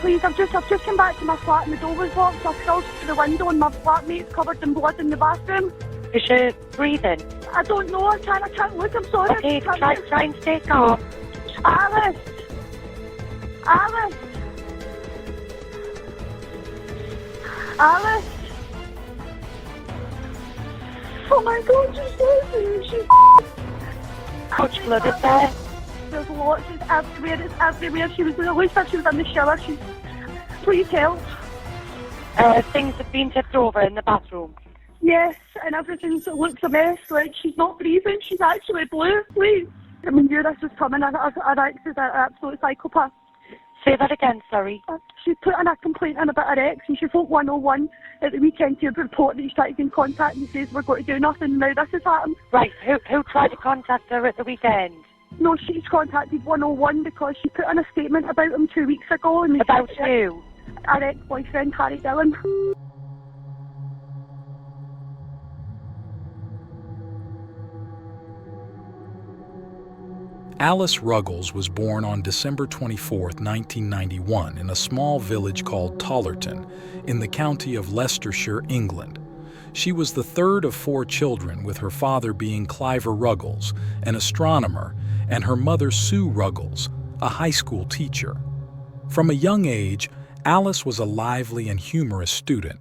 please, I've just come back to my flat and the door was locked. I've fell through the window and my flatmate's covered in blood in the bathroom. Is she breathing? I don't know, I can't look, I'm sorry. Okay, try and stay calm. Alice! Alice! Alice! Oh my God, she's Much blood is there? There's lots, it's everywhere. She was, it looks like she was in the shower. Please help. Things have been tipped over in the bathroom. Yes, and everything looks a mess. Like, she's not breathing, she's actually blue, please. I mean, knew this was coming. I Rex is an absolute psychopath. Say that again, sorry. She put in a complaint in about her ex and she phoned 101 at the weekend to report that he's tried to get in contact and he says we're going to do nothing. Now this has happened. Right, who tried to contact her at the weekend? No, she's contacted 101 because she put in a statement about him 2 weeks ago. And about who? Our ex-boyfriend, Harry Dhillon. Alice Ruggles was born on December 24, 1991, in a small village called Tollerton, in the county of Leicestershire, England. She was the third of 4 children, with her father being Cliver Ruggles, an astronomer, and her mother Sue Ruggles, a high school teacher. From a young age, Alice was a lively and humorous student,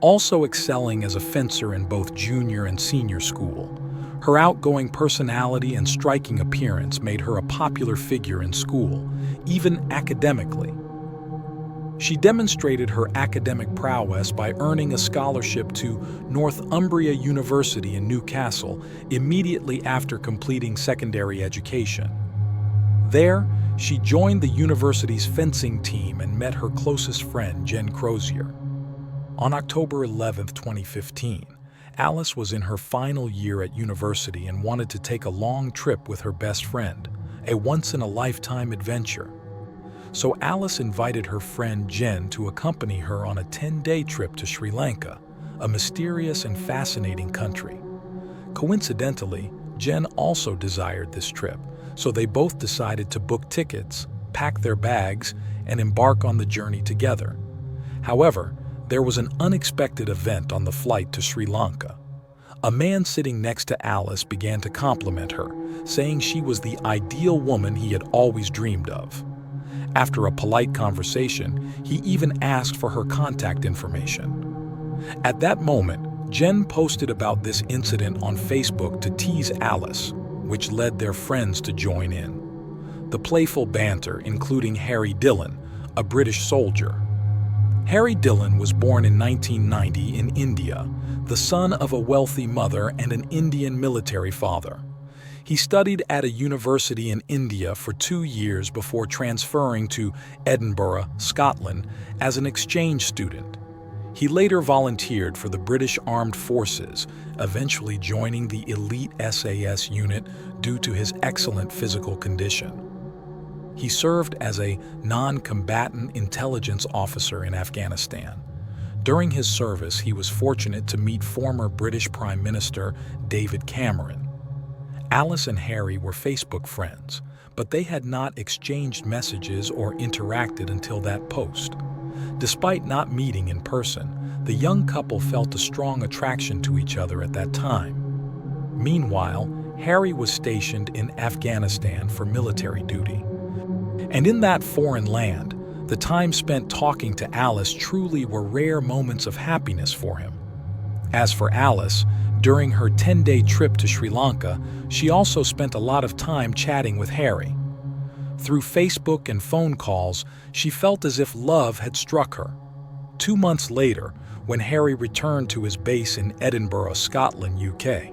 also excelling as a fencer in both junior and senior school. Her outgoing personality and striking appearance made her a popular figure in school, even academically. She demonstrated her academic prowess by earning a scholarship to Northumbria University in Newcastle immediately after completing secondary education. There, she joined the university's fencing team and met her closest friend, Jen Crozier. On October 11, 2015, Alice was in her final year at university and wanted to take a long trip with her best friend, a once-in-a-lifetime adventure. So Alice invited her friend Jen to accompany her on a 10-day trip to Sri Lanka, a mysterious and fascinating country. Coincidentally, Jen also desired this trip, so they both decided to book tickets, pack their bags, and embark on the journey together. However, there was an unexpected event on the flight to Sri Lanka. A man sitting next to Alice began to compliment her, saying she was the ideal woman he had always dreamed of. After a polite conversation, he even asked for her contact information. At that moment, Jen posted about this incident on Facebook to tease Alice, which led their friends to join in. The playful banter, including Harry Dhillon, a British soldier. Harry Dhillon was born in 1990 in India, the son of a wealthy mother and an Indian military father. He studied at a university in India for 2 years before transferring to Edinburgh, Scotland, as an exchange student. He later volunteered for the British Armed Forces, eventually joining the elite SAS unit due to his excellent physical condition. He served as a non-combatant intelligence officer in Afghanistan. During his service, he was fortunate to meet former British Prime Minister David Cameron. Alice and Harry were Facebook friends, but they had not exchanged messages or interacted until that post. Despite not meeting in person, the young couple felt a strong attraction to each other at that time. Meanwhile, Harry was stationed in Afghanistan for military duty. And in that foreign land, the time spent talking to Alice truly were rare moments of happiness for him. As for Alice, during her 10-day trip to Sri Lanka, she also spent a lot of time chatting with Harry. Through Facebook and phone calls, she felt as if love had struck her. 2 months later, when Harry returned to his base in Edinburgh, Scotland, UK.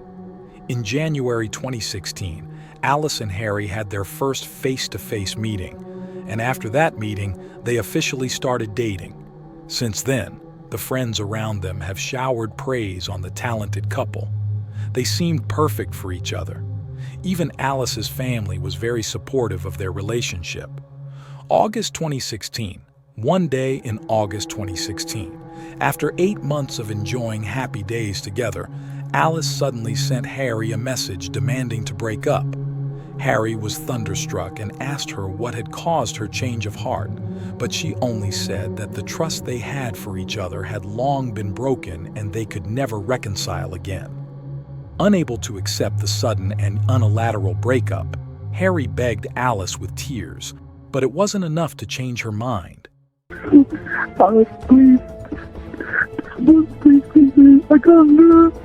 In January 2016, Alice and Harry had their first face-to-face meeting, and after that meeting, they officially started dating. Since then, the friends around them have showered praise on the talented couple. They seemed perfect for each other. Even Alice's family was very supportive of their relationship. August 2016, one day in August 2016, after 8 months of enjoying happy days together, Alice suddenly sent Harry a message demanding to break up. Harry was thunderstruck and asked her what had caused her change of heart, but she only said that the trust they had for each other had long been broken and they could never reconcile again. Unable to accept the sudden and unilateral breakup, Harry begged Alice with tears, but it wasn't enough to change her mind. Alice, please. Please, please, I can't do it.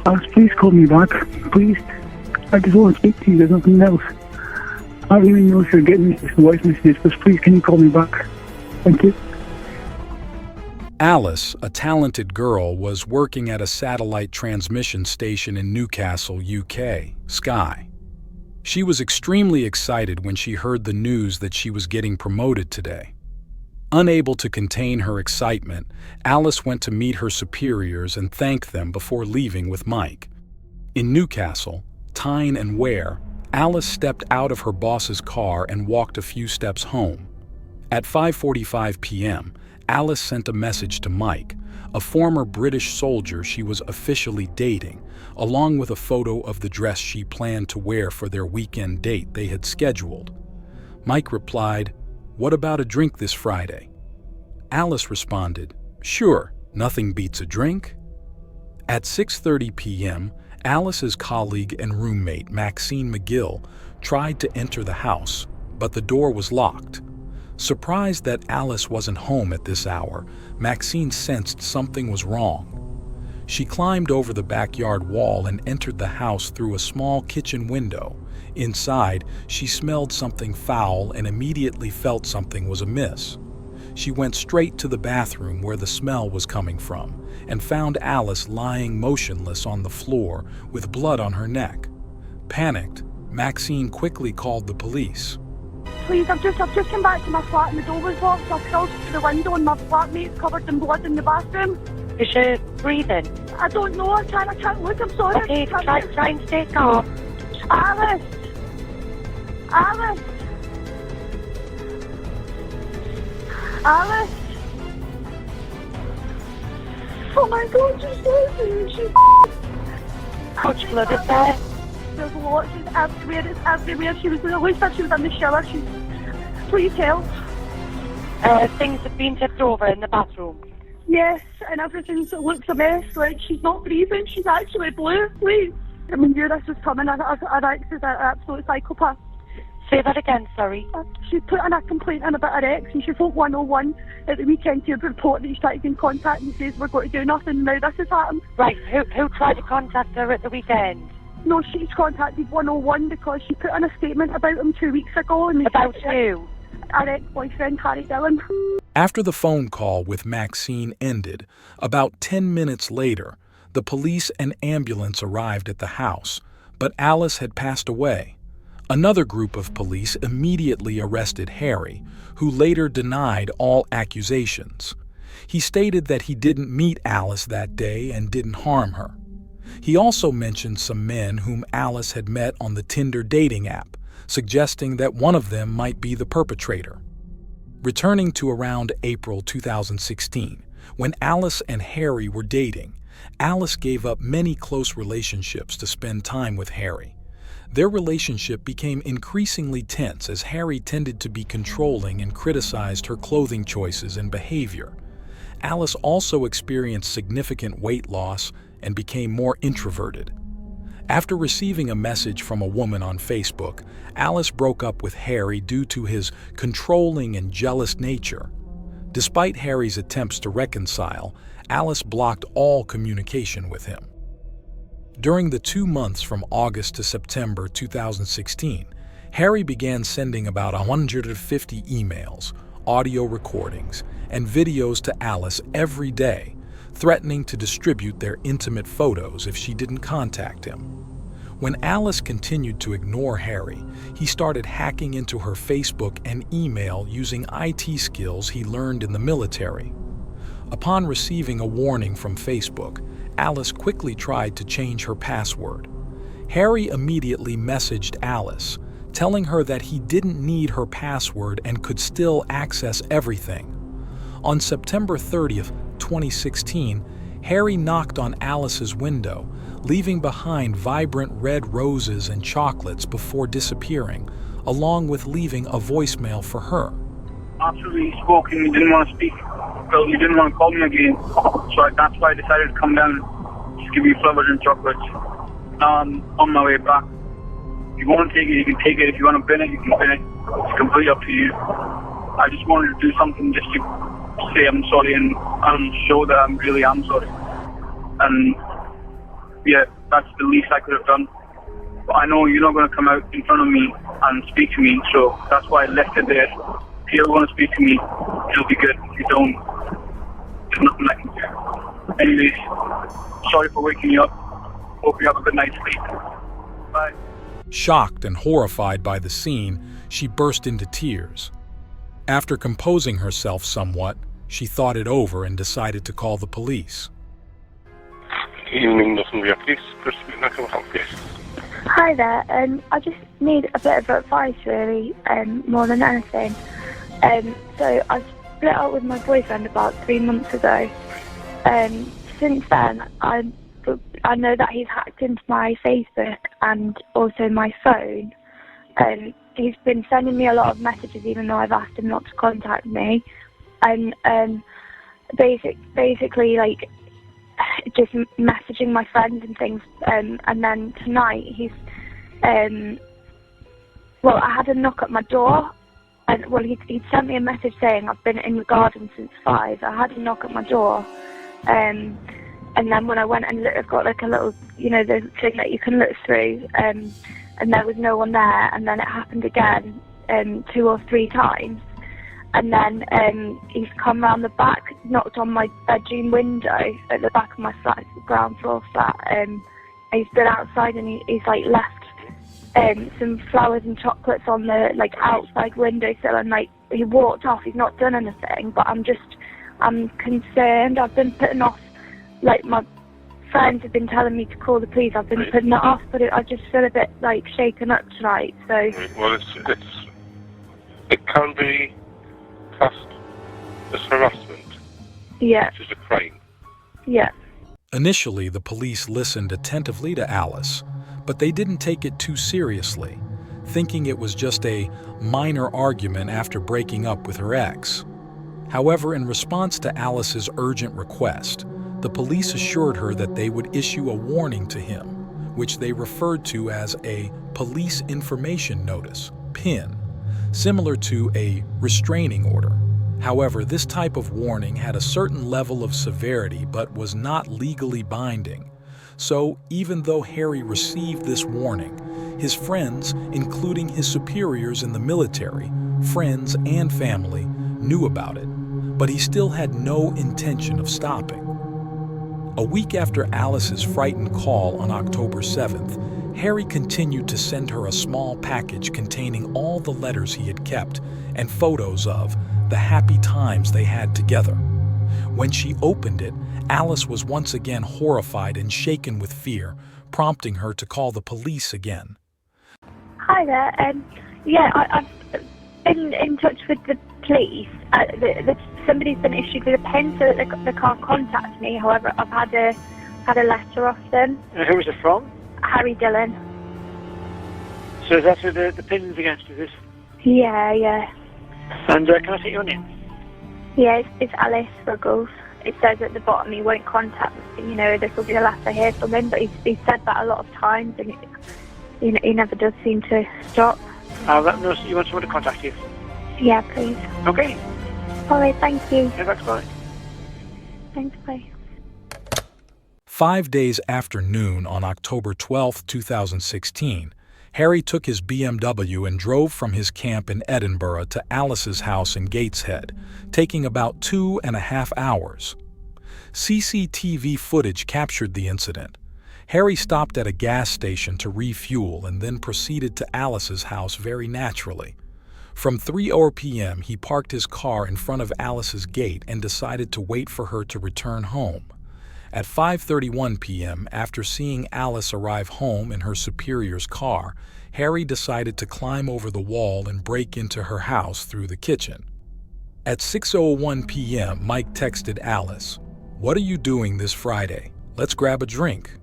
Alice, please call me back. Please. I just want to speak to you. There's nothing else. I don't even know if you're getting these voice messages, but please can you call me back? Thank you. Alice, a talented girl, was working at a satellite transmission station in Newcastle, UK, Sky. She was extremely excited when she heard the news that she was getting promoted today. Unable to contain her excitement, Alice went to meet her superiors and thank them before leaving with Mike. In Newcastle, Tyne and Ware, Alice stepped out of her boss's car and walked a few steps home. At 5:45 p.m., Alice sent a message to Mike, a former British soldier she was officially dating, along with a photo of the dress she planned to wear for their weekend date they had scheduled. Mike replied, "What about a drink this Friday?" Alice responded, "Sure, nothing beats a drink." At 6:30 p.m., Alice's colleague and roommate, Maxine McGill, tried to enter the house, but the door was locked. Surprised that Alice wasn't home at this hour, Maxine sensed something was wrong. She climbed over the backyard wall and entered the house through a small kitchen window. Inside, she smelled something foul and immediately felt something was amiss. She went straight to the bathroom where the smell was coming from and found Alice lying motionless on the floor with blood on her neck. Panicked, Maxine quickly called the police. Please, I've just come back to my flat and the door was locked. I've crawled through the window and my flatmate's covered in blood in the bathroom. Is she breathing? I don't know. I can't look. I'm sorry. Okay, try and stay calm. Alice! Alice! Alice! Oh my God, she's How much blood is there? There's lots. It's everywhere. She was, it looks like she was in the shower. Please help. Things have been tipped over in the bathroom. Yes, and everything looks a mess. Like, she's not breathing. She's actually blue. Please. I mean, knew this was coming. I think she's an absolute psychopath. Say that again, sorry. She put in a complaint in about her ex and she phoned 101 at the weekend to report that he's tried to get in contact and says we're going to do nothing. Now this has happened. Right, who tried to contact her at the weekend? No, she's contacted 101 because she put in a statement about him 2 weeks ago. And About who? Her ex-boyfriend, Harry Dhillon. After the phone call with Maxine ended, about 10 minutes later, the police and ambulance arrived at the house, but Alice had passed away. Another group of police immediately arrested Harry, who later denied all accusations. He stated that he didn't meet Alice that day and didn't harm her. He also mentioned some men whom Alice had met on the Tinder dating app, suggesting that one of them might be the perpetrator. Returning to around April 2016, when Alice and Harry were dating, Alice gave up many close relationships to spend time with Harry. Their relationship became increasingly tense as Harry tended to be controlling and criticized her clothing choices and behavior. Alice also experienced significant weight loss and became more introverted. After receiving a message from a woman on Facebook, Alice broke up with Harry due to his controlling and jealous nature. Despite Harry's attempts to reconcile, Alice blocked all communication with him. During the 2 months from August to September 2016, Harry began sending about 150 emails, audio recordings, and videos to Alice every day, threatening to distribute their intimate photos if she didn't contact him. When Alice continued to ignore Harry, he started hacking into her Facebook and email using IT skills he learned in the military. Upon receiving a warning from Facebook, Alice quickly tried to change her password. Harry immediately messaged Alice, telling her that he didn't need her password and could still access everything. On September 30th, 2016, Harry knocked on Alice's window, leaving behind vibrant red roses and chocolates before disappearing, along with leaving a voicemail for her. After we spoke and you didn't want to speak, well, you didn't want to call me again, so that's why I decided to come down, just give you flowers and chocolates. Now I'm on my way back. If you want to take it, you can take it. If you want to bin it, you can bin it. It's completely up to you. I just wanted to do something just to say I'm sorry and show that I really am sorry. And yeah, that's the least I could have done. But I know you're not going to come out in front of me and speak to me, so that's why I left it there. If you ever want to speak to me, it'll be good. If you don't, there's nothing I can do. Anyways, sorry for waking you up. Hope you have a good night's sleep. Bye. Shocked and horrified by the scene, she burst into tears. After composing herself somewhat, she thought it over and decided to call the police. Evening, Northumbria Police. Chris, how can I help you? Hi there. I just need a bit of advice, really, more than anything. So I split up with my boyfriend about 3 months ago. Since then, I know that he's hacked into my Facebook and also my phone. He's been sending me a lot of messages, even though I've asked him not to contact me. And basically, like, just messaging my friends and things. And then tonight, he's well, I had a knock at my door. And, well, he'd sent me a message saying I've been in the garden since 5. I had a knock at my door. And then when I went and looked, I've got like a little, the thing that you can look through, and there was no one there. And then it happened again 2 or 3 times. And then he's come round the back, knocked on my bedroom window at the back of my flat, it's the ground floor flat. He's been outside and he's like left some flowers and chocolates on the outside windowsill, and he walked off. He's not done anything, but I'm concerned. I've been putting off, my friends have been telling me to call the police. I've been putting it off, but I just feel a bit shaken up tonight. So well, it can be classed as harassment. Yeah. Which is a crime. Yeah. Initially, the police listened attentively to Alice, but they didn't take it too seriously, thinking it was just a minor argument after breaking up with her ex. However, in response to Alice's urgent request, the police assured her that they would issue a warning to him, which they referred to as a Police Information Notice, PIN, similar to a restraining order. However, this type of warning had a certain level of severity but was not legally binding. So, even though Harry received this warning, his friends, including his superiors in the military, friends and family, knew about it, but he still had no intention of stopping. A week after Alice's frightened call on October 7th, Harry continued to send her a small package containing all the letters he had kept and photos of the happy times they had together. When she opened it, Alice was once again horrified and shaken with fear, prompting her to call the police again. Hi there. I've been in touch with the police. Somebody's been issued with a PIN so that they can't contact me. However, I've had a letter off them. Who was it from? Harry Dhillon. So is that who the pin's against, is it? Yeah. And can I take your name? Yeah, it's Alice Ruggles. It says at the bottom he won't contact me, this will be the last I hear from him, but he's said that a lot of times and he never does seem to stop. I'll let him know you want someone to contact you. Yeah, please. Okay. Alright, thank you. Yeah, that's fine. Thanks, bye. 5 days after noon on October 12, 2016, Harry took his BMW and drove from his camp in Edinburgh to Alice's house in Gateshead, taking about 2.5 hours. CCTV footage captured the incident. Harry stopped at a gas station to refuel and then proceeded to Alice's house very naturally. From 3:00 p.m., he parked his car in front of Alice's gate and decided to wait for her to return home. At 5:31 p.m., after seeing Alice arrive home in her superior's car, Harry decided to climb over the wall and break into her house through the kitchen. At 6:01 p.m., Mike texted Alice, "What are you doing this Friday? Let's grab a drink."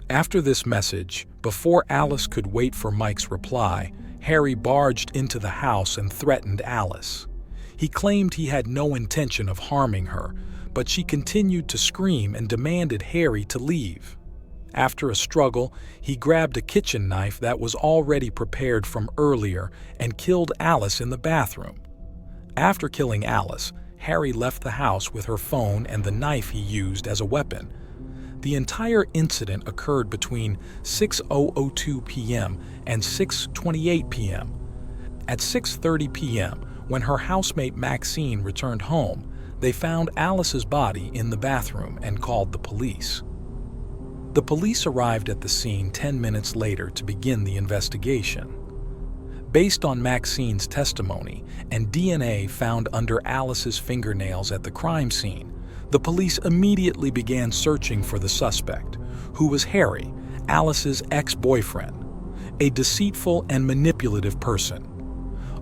After this message, before Alice could wait for Mike's reply, Harry barged into the house and threatened Alice. He claimed he had no intention of harming her, but she continued to scream and demanded Harry to leave. After a struggle, he grabbed a kitchen knife that was already prepared from earlier and killed Alice in the bathroom. After killing Alice, Harry left the house with her phone and the knife he used as a weapon. The entire incident occurred between 6:02 p.m. and 6:28 p.m. At 6:30 p.m., when her housemate Maxine returned home, they found Alice's body in the bathroom and called the police. The police arrived at the scene 10 minutes later to begin the investigation. Based on Maxine's testimony and DNA found under Alice's fingernails at the crime scene, the police immediately began searching for the suspect, who was Harry, Alice's ex-boyfriend, a deceitful and manipulative person.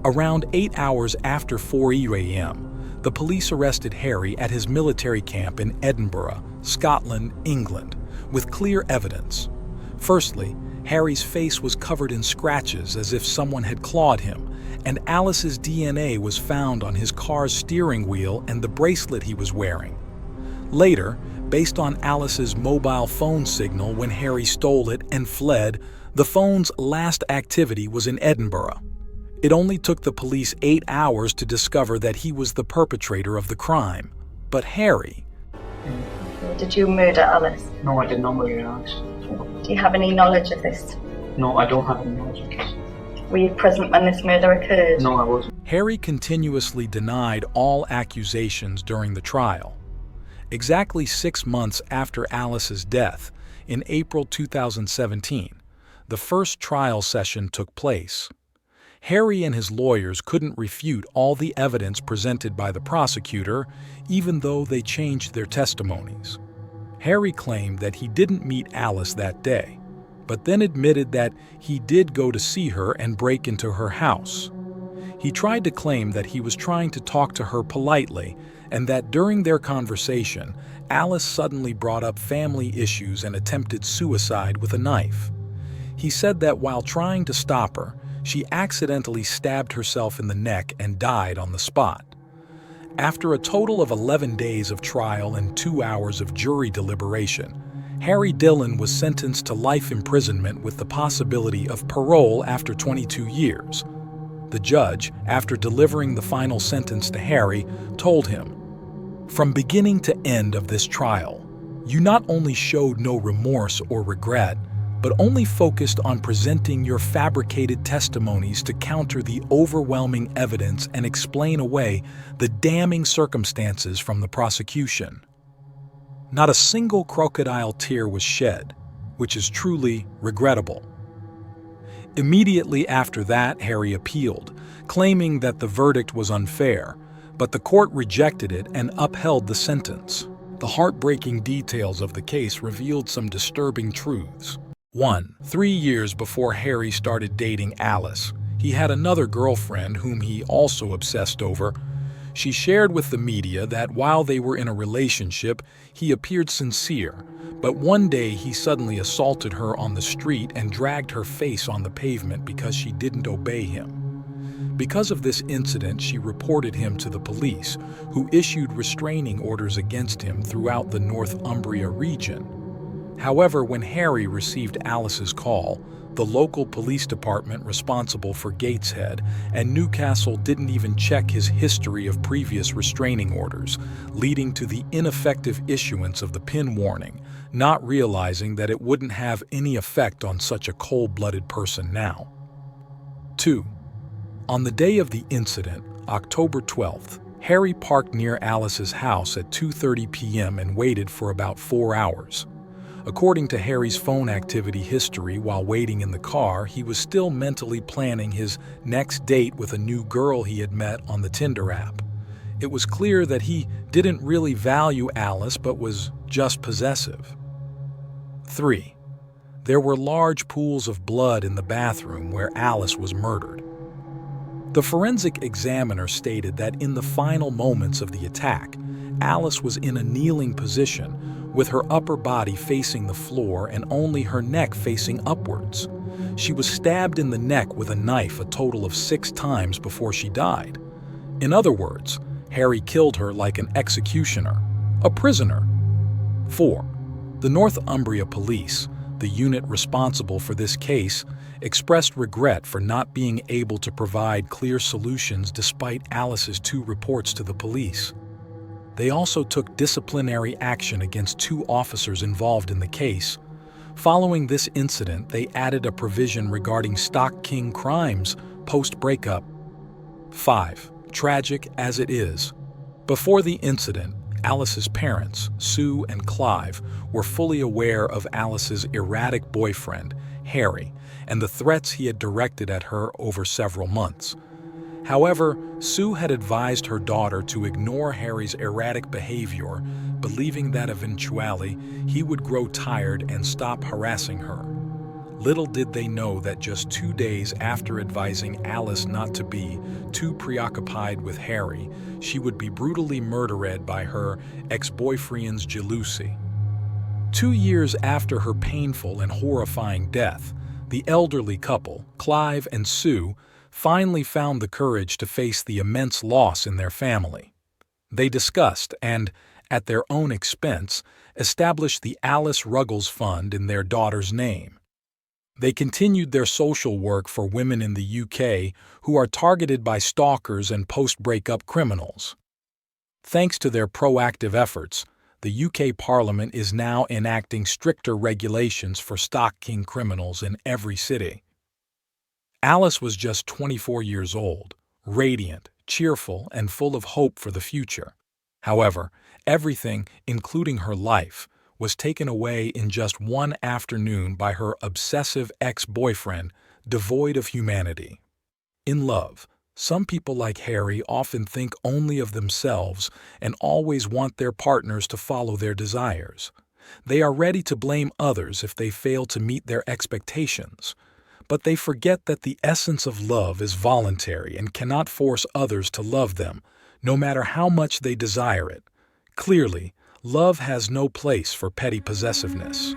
Around 8 hours after 4 a.m., the police arrested Harry at his military camp in Edinburgh, Scotland, England, with clear evidence. Firstly, Harry's face was covered in scratches as if someone had clawed him, and Alice's DNA was found on his car's steering wheel and the bracelet he was wearing. Later, based on Alice's mobile phone signal when Harry stole it and fled, the phone's last activity was in Edinburgh. It only took the police 8 hours to discover that he was the perpetrator of the crime. But Harry... Did you murder Alice? No, I did not murder Alice. Do you have any knowledge of this? No, I don't have any knowledge of this. Were you present when this murder occurred? No, I wasn't. Harry continuously denied all accusations during the trial. Exactly 6 months after Alice's death, in April 2017, the first trial session took place. Harry and his lawyers couldn't refute all the evidence presented by the prosecutor, even though they changed their testimonies. Harry claimed that he didn't meet Alice that day, but then admitted that he did go to see her and break into her house. He tried to claim that he was trying to talk to her politely and that during their conversation, Alice suddenly brought up family issues and attempted suicide with a knife. He said that while trying to stop her, she accidentally stabbed herself in the neck and died on the spot. After a total of 11 days of trial and 2 hours of jury deliberation, Harry Dhillon was sentenced to life imprisonment with the possibility of parole after 22 years. The judge, after delivering the final sentence to Harry, told him, "From beginning to end of this trial, you not only showed no remorse or regret, but only focused on presenting your fabricated testimonies to counter the overwhelming evidence and explain away the damning circumstances from the prosecution." Not a single crocodile tear was shed, which is truly regrettable. Immediately after that, Harry appealed, claiming that the verdict was unfair, but the court rejected it and upheld the sentence. The heartbreaking details of the case revealed some disturbing truths. 1. 3 years before Harry started dating Alice, he had another girlfriend whom he also obsessed over. She shared with the media that while they were in a relationship, he appeared sincere, but one day he suddenly assaulted her on the street and dragged her face on the pavement because she didn't obey him. Because of this incident, she reported him to the police, who issued restraining orders against him throughout the Northumbria region. However, when Harry received Alice's call, the local police department responsible for Gateshead and Newcastle didn't even check his history of previous restraining orders, leading to the ineffective issuance of the PIN warning, not realizing that it wouldn't have any effect on such a cold-blooded person now. 2. On the day of the incident, October 12th, Harry parked near Alice's house at 2:30 p.m. and waited for about 4 hours. According to Harry's phone activity history while waiting in the car, he was still mentally planning his next date with a new girl he had met on the Tinder app. It was clear that he didn't really value Alice but was just possessive. 3. There were large pools of blood in the bathroom where Alice was murdered. The forensic examiner stated that in the final moments of the attack, Alice was in a kneeling position, with her upper body facing the floor and only her neck facing upwards. She was stabbed in the neck with a knife a total of 6 times before she died. In other words, Harry killed her like an executioner, a prisoner. 4. The Northumbria Police, the unit responsible for this case, expressed regret for not being able to provide clear solutions despite Alice's 2 reports to the police. They also took disciplinary action against 2 officers involved in the case. Following this incident, they added a provision regarding Stock King crimes post-breakup. 5. Tragic as it is. Before the incident, Alice's parents, Sue and Clive, were fully aware of Alice's erratic boyfriend, Harry, and the threats he had directed at her over several months. However, Sue had advised her daughter to ignore Harry's erratic behavior, believing that eventually he would grow tired and stop harassing her. Little did they know that just 2 days after advising Alice not to be too preoccupied with Harry, she would be brutally murdered by her ex-boyfriend's jealousy. 2 years after her painful and horrifying death, the elderly couple, Clive and Sue, finally found the courage to face the immense loss in their family. They discussed and, at their own expense, established the Alice Ruggles Fund in their daughter's name. They continued their social work for women in the UK who are targeted by stalkers and post-breakup criminals. Thanks to their proactive efforts, the UK Parliament is now enacting stricter regulations for Stock King criminals in every city. Alice was just 24 years old, radiant, cheerful, and full of hope for the future. However, everything, including her life, was taken away in just one afternoon by her obsessive ex-boyfriend, devoid of humanity. In love, some people like Harry often think only of themselves and always want their partners to follow their desires. They are ready to blame others if they fail to meet their expectations. But they forget that the essence of love is voluntary and cannot force others to love them, no matter how much they desire it. Clearly, love has no place for petty possessiveness.